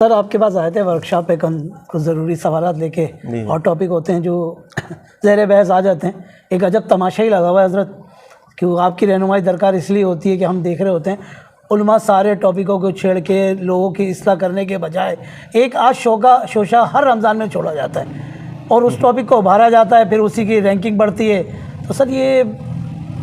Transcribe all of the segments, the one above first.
Sir आपके पास आए थे वर्कशॉप पे कुछ ज़रूरी सवालात लेके और टॉपिक होते हैं जो ज़ेर बहस आ जाते हैं। एक अजब तमाशा ही लगा हुआ है हज़रत, क्यों आपकी रहनुमाई दरकार इसलिए होती है कि हम देख रहे होते हैं उलमा सारे टॉपिकों को छेड़ के लोगों की इस्लाह करने के बजाय एक आज शोशा हर रमज़ान में छोड़ा जाता है और उस टॉपिक को उभारा जाता है, फिर उसी की रैंकिंग बढ़ती है। तो सर ये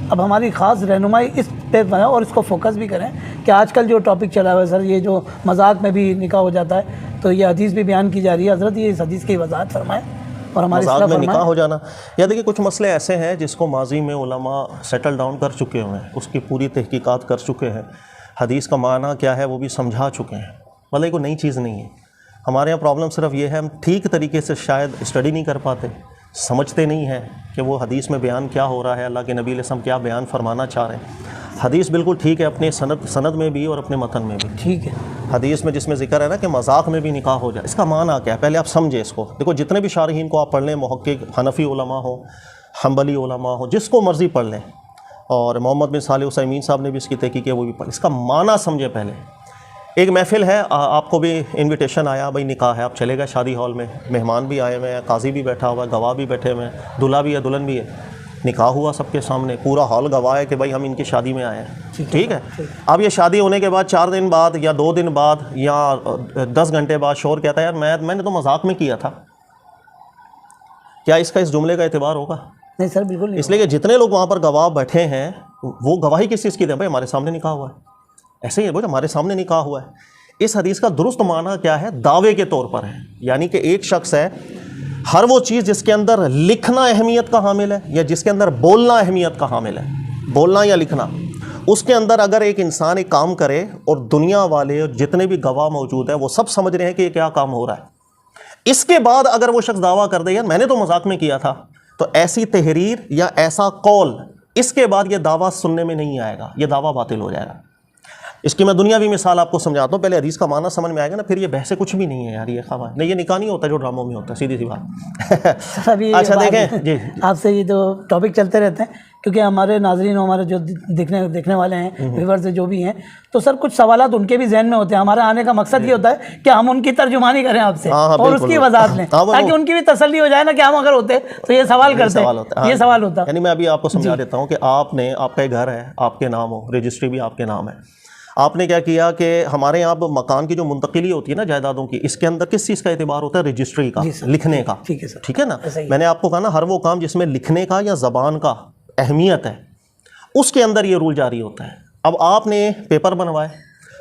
अब हमारी ख़ास रहनुमाई इस पे बनाए और इसको फोकस भी करें कि आजकल जो टॉपिक चला हुआ है सर, ये जो मजाक में भी निकाह हो जाता है, तो ये हदीस भी बयान की जा रही है। हज़रत ये इस हदीस की वजाहत फरमाएं और हमारे मजाक में निकाह हो जाना, या देखिए कुछ मसले ऐसे हैं जिसको माजी में उलमा सेटल डाउन कर चुके हुए हैं, उसकी पूरी तहकीकात कर चुके हैं, हदीस का माना क्या है वो भी समझा चुके हैं। मतलब कोई नई चीज़ नहीं है। हमारे यहाँ प्रॉब्लम सिर्फ ये है, हम ठीक तरीके से शायद स्टडी नहीं कर पाते, समझते नहीं हैं कि वो हदीस में बयान क्या हो रहा है, अल्लाह के नबी अलैहि सल्लम क्या बयान फरमाना चाह रहे हैं। हदीस बिल्कुल ठीक है अपने सनद में भी और अपने मतन में भी ठीक है। हदीस में जिसमें जिक्र है ना कि मजाक में भी निकाह हो जाए, इसका माना क्या है पहले आप समझे इसको। देखो जितने भी शारहीन को आप पढ़ लें, मुहक्किक हनफी उलमा हो, हम्बली उलमा हो, जिसको मर्ज़ी पढ़ लें, और मोहम्मद बिन सालेह उसैमीन साहब ने भी इसकी तहकीक है, वो भी पढ़, इसका माना समझे पहले। एक महफ़िल है, आपको भी इनविटेशन आया, भाई निकाह है, आप चले गए शादी हॉल में, मेहमान भी आए हुए हैं, काजी भी बैठा हुआ है, गवाह भी बैठे हुए हैं, दूल्हा भी है दुल्हन भी है, निकाह हुआ सबके सामने, पूरा हॉल गवाह है कि भाई हम इनकी शादी में आए हैं। ठीक है। अब ये शादी होने के बाद 4 दिन बाद या 2 दिन बाद या 10 घंटे बाद शोर कहता है यार मैंने तो मजाक में किया था, क्या इसका इस जुमले का एतबार होगा? नहीं सर बिल्कुल नहीं। इसलिए कि जितने लोग वहाँ पर गवाह बैठे हैं वो गवाही किस चीज़ की दें? भाई हमारे सामने निकाह हुआ है, ऐसे ही है भाई हमारे सामने निकाह हुआ है। इस हदीस का दुरुस्त माना क्या है? दावे के तौर पर है, यानी कि एक शख्स है, हर वो चीज़ जिसके अंदर लिखना अहमियत का हामिल है या जिसके अंदर बोलना अहमियत का हामिल है, बोलना या लिखना, उसके अंदर अगर एक इंसान एक काम करे और दुनिया वाले जितने भी गवाह मौजूद है वो सब समझ रहे हैं कि ये क्या काम हो रहा है, इसके बाद अगर वो शख्स दावा कर दे यार मैंने तो मजाक में किया था, तो ऐसी तहरीर या ऐसा कौल इसके बाद ये दावा सुनने में नहीं आएगा, ये दावा बातिल हो जाएगा। इसकी मैं दुनियावी मिसाल आपको समझाता हूँ, पहले हदीस का माना समझ में आएगा ना, फिर ये बहसे कुछ भी नहीं है यार, ये खबर नहीं, ये निकाह नहीं होता जो ड्रामों में होता है, सीधी सी बात। अच्छा देखें जी, आपसे ये तो टॉपिक चलते रहते हैं क्योंकि हमारे नाजरीन हमारे जो देखने वाले हैं, व्यूअर्स जो भी हैं, तो सर कुछ सवालात उनके भी जहन में होते हैं। हमारा आने का मकसद ये होता है कि हम उनकी तर्जुमानी करें आपसे और उसकी वजाहत लें ताकि उनकी भी तसल्ली हो जाए ना कि हम अगर होते तो ये सवाल करते हैं, ये सवाल होता है। यानी मैं अभी आपको समझा देता हूँ कि आपने, आपका एक घर है, आपके नाम हो, रजिस्ट्री भी आपके नाम है, आपने क्या किया कि हमारे यहाँ मकान की जो मुंतकिली होती है ना जायदादों की, इसके अंदर किस चीज़ का एतबार होता है? रजिस्ट्री का, लिखने का। ठीक है सर, ठीक है ना। मैंने आपको कहा ना हर वो काम जिसमें लिखने का या ज़बान का अहमियत है उसके अंदर ये रूल जारी होता है। अब आपने पेपर बनवाए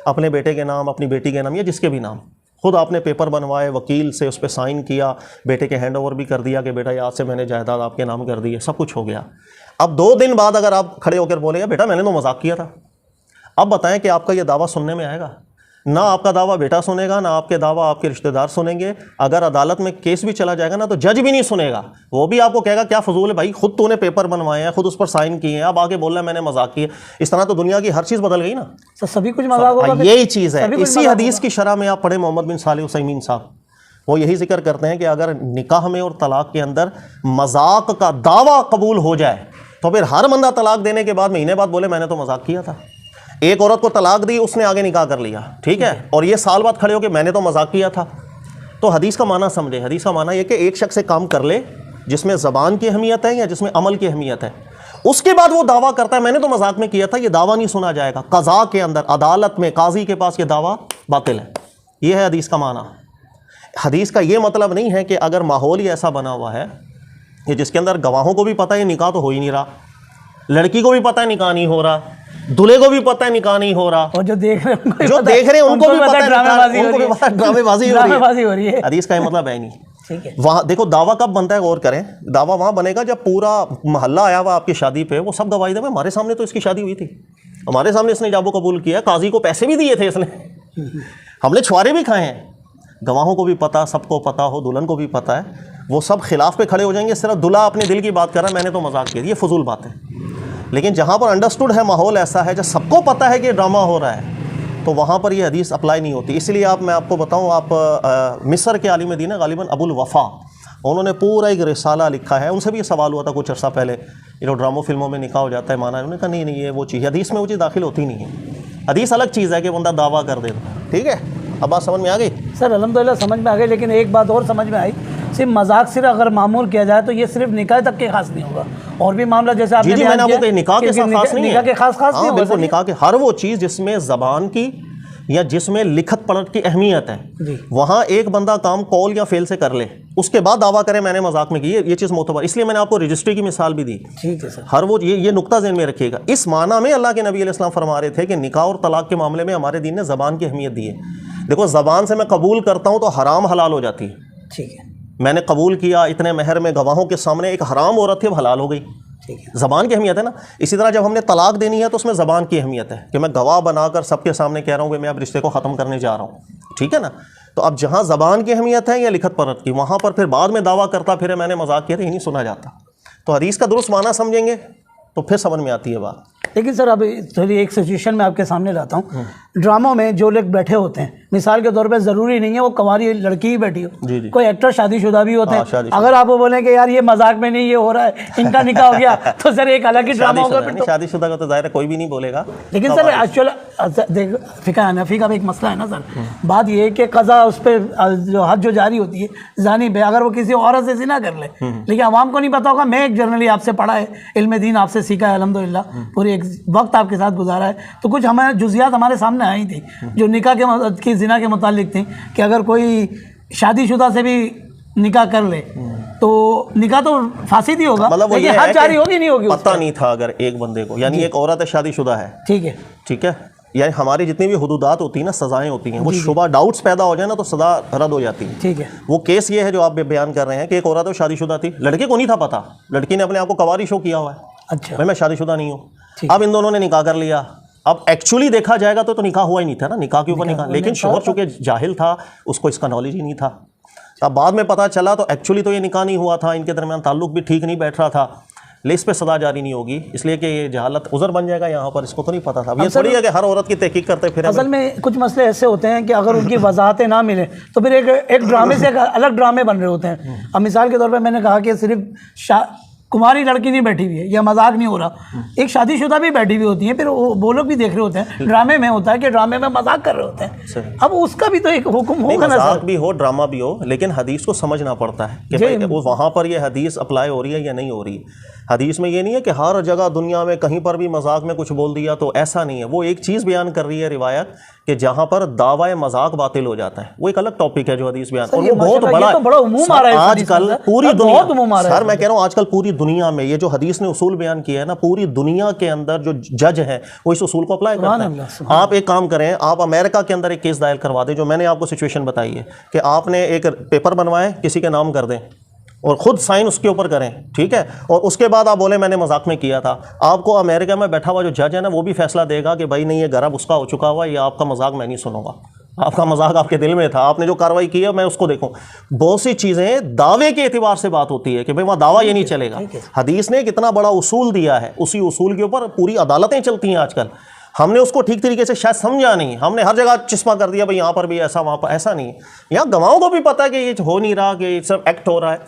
अपने बेटे के नाम, अपनी बेटी के नाम या जिसके भी नाम, खुद आपने पेपर बनवाए, वकील से उस पर साइन किया, बेटे के हैंड ओवर भी कर दिया कि बेटा आज से मैंने जायदाद आपके नाम कर दी है, सब कुछ हो गया। अब 2 दिन बाद अगर आप खड़े होकर बोलेगा बेटा मैंने तो मजाक किया था, अब बताएं कि आपका ये दावा सुनने में आएगा? ना आपका दावा बेटा सुनेगा, ना आपके दावा आपके रिश्तेदार सुनेंगे। अगर अदालत में केस भी चला जाएगा ना तो जज भी नहीं सुनेगा, वो भी आपको कहेगा क्या फजूल है भाई, खुद तूने पेपर बनवाए हैं, खुद उस पर साइन किए हैं, अब आगे बोल रहा है मैंने मजाक किया। इस तरह तो दुनिया की हर चीज़ बदल गई ना। तो सभी कुछ मजाक होगा, यही चीज़ है। इसी हदीस की शरह में आप पढ़े मोहम्मद बिन सालेह उसैमीन साहब, वो यही जिक्र करते हैं कि अगर निकाह में और तलाक के अंदर मजाक का दावा कबूल हो जाए तो फिर हर बंदा तलाक देने के बाद महीने बाद बोले मैंने तो मजाक किया था। एक औरत को तलाक दी, उसने आगे निकाह कर लिया, ठीक है, और ये साल बाद खड़े हो के मैंने तो मजाक किया था। तो हदीस का माना समझे। हदीस का माना ये कि एक शख्स से काम कर ले जिसमें ज़बान की अहमियत है या जिसमें अमल की अहमियत है, उसके बाद वो दावा करता है मैंने तो मजाक में किया था, ये दावा नहीं सुना जाएगा। कज़ा के अंदर अदालत में काजी के पास ये दावा बातिल है। ये है हदीस का माना। हदीस का ये मतलब नहीं है कि अगर माहौल ही ऐसा बना हुआ है कि जिसके अंदर गवाहों को भी पता है निकाह तो हो ही नहीं रहा, लड़की को भी पता है निकाह नहीं हो रहा, दूल्हे को भी पता है निकाह नहीं हो रहा, और जो देख रहे हैं उनको भी पता है ड्रामेबाजी हो रही है। हदीस का मतलब है नहीं। ठीक है। वहाँ देखो दावा कब बनता है, गौर करें, दावा वहाँ बनेगा जब पूरा मोहल्ला आया हुआ आपकी शादी पे, वो सब गवाही दे हमारे सामने तो इसकी शादी हुई थी, हमारे सामने इसने जाबो कबूल किया, काजी को पैसे भी दिए थे इसने, हमने छुआरे भी खाए हैं। गवाहों को भी पता, सबको पता हो, दुल्हन को भी पता है, वो सब खिलाफ पे खड़े हो जाएंगे, सिर्फ दूल्हा अपने दिल की बात कर रहा है मैंने तो मजाक किया, ये फजूल बात है। लेकिन जहाँ पर अंडरस्टूड है, माहौल ऐसा है जब सबको पता है कि ड्रामा हो रहा है, तो वहाँ पर ये हदीस अप्लाई नहीं होती। इसलिए मैं आपको बताऊँ, आप मिस्र के आलिम दीन गालिबन अबुल वफ़ा, उन्होंने पूरा एक रिसाला लिखा है, उनसे भी ये सवाल हुआ था कुछ अर्सा पहले, ये जो ड्रामो फिल्मों में निकाह हो जाता है माना, उन्होंने कहा नहीं ये वो चीज़ हदीस में वो चीज़ दाखिल होती नहीं है। हदीस अलग चीज़ है कि बंदा दावा कर दे, ठीक है, अब बात समझ में आ गई? सर अल्हम्दुलिल्लाह समझ में आ गई, लेकिन एक बात और समझ में आई, सिर्फ मजाक सिर्फ अगर मामूल किया जाए तो ये सिर्फ निकाह तक के खास नहीं होगा, और भी मामला जैसे आपने जी मैंने आपको कही निकाह के साथ खास नहीं है, निकाह के खास नहीं हाँ होगा बिल्कुल, सर। निकाह के हर वो चीज़ जिसमें ज़बान की या जिसमें लिखत पढ़त की अहमियत है, जी। वहाँ एक बंदा काम कॉल या फेल से कर ले, उसके बाद दावा करे मैंने मजाक में की, ये चीज़ मोतबर, इसलिए मैंने आपको रजिस्ट्री की मिसाल भी दी। ठीक है सर। हर वो ये नुक्ता ज़हन में रखिएगा। इस माना में अल्लाह के नबी अलैहिस्सलाम फरमा रहे थे कि निकाह और तलाक के मामले में हमारे दीन ने ज़बान की अहमियत दी है। देखो, ज़बान से मैं कबूल करता हूँ तो हराम हलाल हो जाती है। ठीक है, मैंने कबूल किया, इतने महर में गवाहों के सामने एक हराम औरत थी, अब हलाल हो गई। ठीक है, ज़बान की अहमियत है ना। इसी तरह जब हमने तलाक देनी है तो उसमें ज़बान की अहमियत है कि मैं गवाह बनाकर सबके सामने कह रहा हूँ कि मैं अब रिश्ते को ख़त्म करने जा रहा हूँ, ठीक है ना। तो अब जहाँ ज़बान की अहमियत है या लिखत पढ़त की, वहाँ पर फिर बाद में दावा करता फिर मैंने मजाक किया, तो ये नहीं सुना जाता। तो हदीस का दुरुस्त माना समझेंगे तो फिर समझ में आती है बात। लेकिन सर अभी चलिए एक सिचुएशन में आपके सामने लाता हूँ। ड्रामों में जो लोग बैठे होते हैं, मिसाल के तौर पे ज़रूरी नहीं है वो कुंवारी लड़की ही बैठी हो, जी जी। कोई एक्टर शादीशुदा भी होते हैं। शादीशुदा। अगर आप वो बोलें कि यार ये मजाक में नहीं, ये हो रहा है, इनका निकाह हो गया, तो सर एक अलग ही ड्रामा होगा फिर तो। शादीशुदा का तो ज़ाहिर है कोई भी नहीं बोलेगा। लेकिन सर एक्चुअल देख फ़िक़्ह हनफ़ी का भी एक मसला है ना सर। बात ये है कि क़ज़ा उस पर जो हद जो जारी होती है जानी पे, अगर वो किसी औरत से ज़िना कर ले, लेकिन आवाम को नहीं पता होगा। मैं एक जर्नली आपसे पढ़ा है, इल्म दीन आपसे सीखा है अल्हम्दुलिल्लाह, पूरी एक वक्त आपके साथ गुजारा है, तो कुछ हमें जुज़ियात हमारे सामने आई थी जो निकाह की ज़िना के मुतालिक थी कि अगर कोई शादीशुदा से भी निकाह कर ले तो निकाह तो फासिद ही होगा, मतलब लेकिन हद जारी होगी नहीं होगी, पता नहीं था अगर एक बंदे को, यानी एक औरत है शादीशुदा है, ठीक है, यानी हमारी जितनी भी हुदूदात होती है ना, सजाएं होती हैं, वो शुबा डाउट्स पैदा हो जाए ना तो सजा रद्द हो जाती है। ठीक है, वो केस ये है जो आप बयान कर रहे हैं कि एक औरत है शादीशुदा थी, लड़के को नहीं था पता, लड़की ने अपने आप को कवारी शो किया हुआ है, अच्छा भाई मैं शादीशुदा नहीं हूँ। अब इन दोनों ने निकाह कर लिया। अब एक्चुअली देखा जाएगा तो निकाह हुआ ही नहीं था ना, निकाह के ऊपर निकाह, लेकिन शोहर चूंकि जाहिल था, उसको इसका नॉलेज ही नहीं था। अब बाद में पता चला तो एक्चुअली तो ये निकाह नहीं हुआ था, इनके दरमियान ताल्लुक भी ठीक नहीं बैठ रहा था, लेकिन इस पे सजा जारी नहीं होगी, इसलिए कि ये जहालत उज़र बन जाएगा यहाँ पर, इसको तो नहीं पता था। अब ये थोड़ी है कि हर औरत की तहकीक करते फिर। असल में कुछ मसले ऐसे होते हैं कि अगर उनकी वजाहतें ना मिले तो फिर एक ड्रामे से एक अलग ड्रामे बन रहे होते हैं। अब मिसाल के तौर पर मैंने कहा कि सिर्फ कुमारी लड़की नहीं बैठी हुई है, यह मजाक नहीं हो रहा, एक शादीशुदा भी बैठी हुई होती है, फिर वो लोग भी देख रहे होते हैं। ड्रामे में होता है कि ड्रामे में मजाक कर रहे होते हैं, अब उसका भी तो एक हुक्म होगा ना। मजाक भी हो, ड्रामा भी हो, लेकिन हदीस को समझना पड़ता है कि भाई वो वहाँ पर ये हदीस अप्लाई हो रही है या नहीं हो रही है। हदीस में ये नहीं है कि हर जगह दुनिया में कहीं पर भी मजाक में कुछ बोल दिया, तो ऐसा नहीं है। वो एक चीज़ बयान कर रही है रिवायत कि जहाँ पर दावा मजाक बातिल हो जाता है, वो एक अलग टॉपिक है जो हदीस बयान, और वो बहुत बड़ा आजकल पूरी दुनिया, सर मैं कह रहा हूँ आजकल पूरी दुनिया में ये जो हदीस ने उसूल बयान किया है ना, पूरी दुनिया के अंदर जो जज हैं वो इस उसूल को अप्लाई करते हैं। आप एक काम करें, आप अमेरिका के अंदर एक केस दायर करवा दें, जो मैंने आपको सिचुएशन बताई है कि आपने एक पेपर बनवाए, किसी के नाम कर दें और ख़ुद साइन उसके ऊपर करें, ठीक है, और उसके बाद आप बोले मैंने मजाक में किया था। आपको अमेरिका में बैठा हुआ जो जज है ना, वो भी फैसला देगा कि भाई नहीं, ये गरब उसका हो चुका हुआ, ये आपका मजाक मैं नहीं सुनूंगा, आपका मजाक आपके दिल में था, आपने जो कार्रवाई की है मैं उसको देखूं। बहुत सी चीज़ें दावे के एतबार से बात होती है कि भाई वहाँ दावा ये नहीं चलेगा। हदीस ने एक इतना बड़ा उसूल दिया है, उसी उसूल के ऊपर पूरी अदालतें चलती हैं आजकल। हमने उसको ठीक तरीके से शायद समझा नहीं, हमने हर जगह चिस्मा कर दिया भाई यहाँ पर भी ऐसा, वहाँ पर ऐसा नहीं है। यहाँ गवाहों को भी पता है कि ये हो नहीं रहा, कि ये सब एक्ट हो रहा है,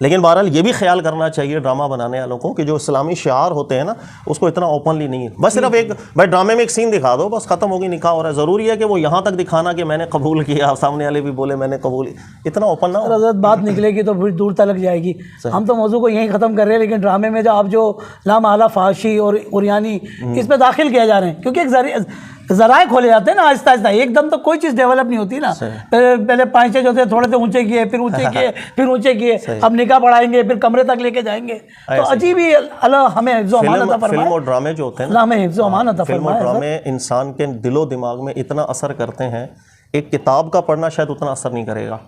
लेकिन बहरहाल ये भी ख्याल करना चाहिए ड्रामा बनाने वालों को कि जो इस्लामी शिआर होते हैं ना, उसको इतना ओपनली नहीं है। बस सिर्फ एक भाई ड्रामे में एक सीन दिखा दो, बस खत्म होगी, निकाह हो रहा है। ज़रूरी है कि वो यहाँ तक दिखाना कि मैंने कबूल किया, सामने वाले भी बोले मैंने कबूल, इतना ओपन ना हो। बात निकलेगी तो फिर दूर तक जाएगी। हम तो मौजू को यहीं ख़त्म कर रहे हैं, लेकिन ड्रामे में जो आप जो लामाला फाशी और उरियानी इस पर दाखिल किया जा रहे हैं, क्योंकि एक ज़राए खोले जाते हैं ना आहिस्ता आहिस्ता, एकदम तो कोई चीज़ डेवलप नहीं होती ना। पहले पांचे जो थे थोड़े से ऊंचे किए, फिर ऊंचे किए, फिर ऊंचे किए, अब निकाह बढ़ाएंगे, फिर कमरे तक लेके जाएंगे। तो अजीब ही अल्लाह हमें हिफ्ज़ो अमान अता फरमाए। फिल्म और ड्रामे जो होते हैं ना, हमें हिफ्ज़ो अमान अता फरमाए। फिल्म और ड्रामे इंसान के दिलो दिमाग में इतना असर करते हैं, एक किताब का पढ़ना शायद उतना असर नहीं करेगा।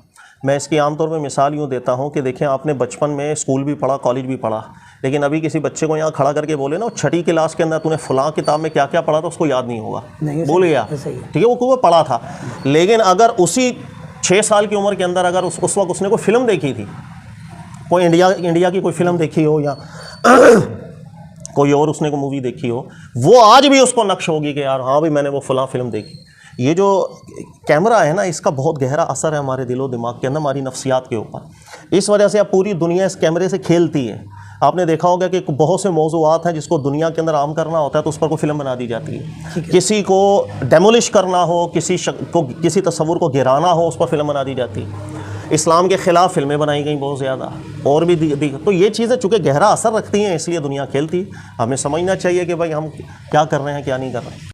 मैं इसकी आमतौर पर मिसाल यूँ देता हूँ कि देखें, आपने बचपन में स्कूल भी पढ़ा, कॉलेज भी पढ़ा, लेकिन अभी किसी बच्चे को यहाँ खड़ा करके बोले ना, वो 6ठी क्लास के अंदर तूने फलां किताब में क्या क्या पढ़ा था, उसको याद नहीं होगा, भूल गया, ठीक है, वो पढ़ा था। लेकिन अगर उसी 6 साल की उम्र के अंदर अगर उस वक्त उसने कोई फिल्म देखी थी, कोई इंडिया की कोई फिल्म देखी हो या कोई और उसने कोई मूवी देखी हो, वो आज भी उसको नक्श होगी कि यार हाँ भाई मैंने वो फलां फिल्म देखी। ये जो कैमरा है ना, इसका बहुत गहरा असर है हमारे दिलो दिमाग के अंदर, हमारी नफ्सियात के ऊपर। इस वजह से अब पूरी दुनिया इस कैमरे से खेलती है। आपने देखा होगा कि बहुत से मौज़ूआत हैं जिसको दुनिया के अंदर आम करना होता है तो उस पर कोई फिल्म बना दी जाती है। किसी को डेमोलिश करना हो, किसी तस्वुर को गिराना हो, उस पर फिल्म बना दी जाती है। इस्लाम के ख़िलाफ़ फिल्में बनाई गई बहुत ज़्यादा, और भी तो ये चीज़ें चूँकि गहरा असर रखती हैं इसलिए दुनिया खेलती। हमें समझना चाहिए कि भाई हम क्या कर रहे हैं क्या नहीं कर रहे हैं।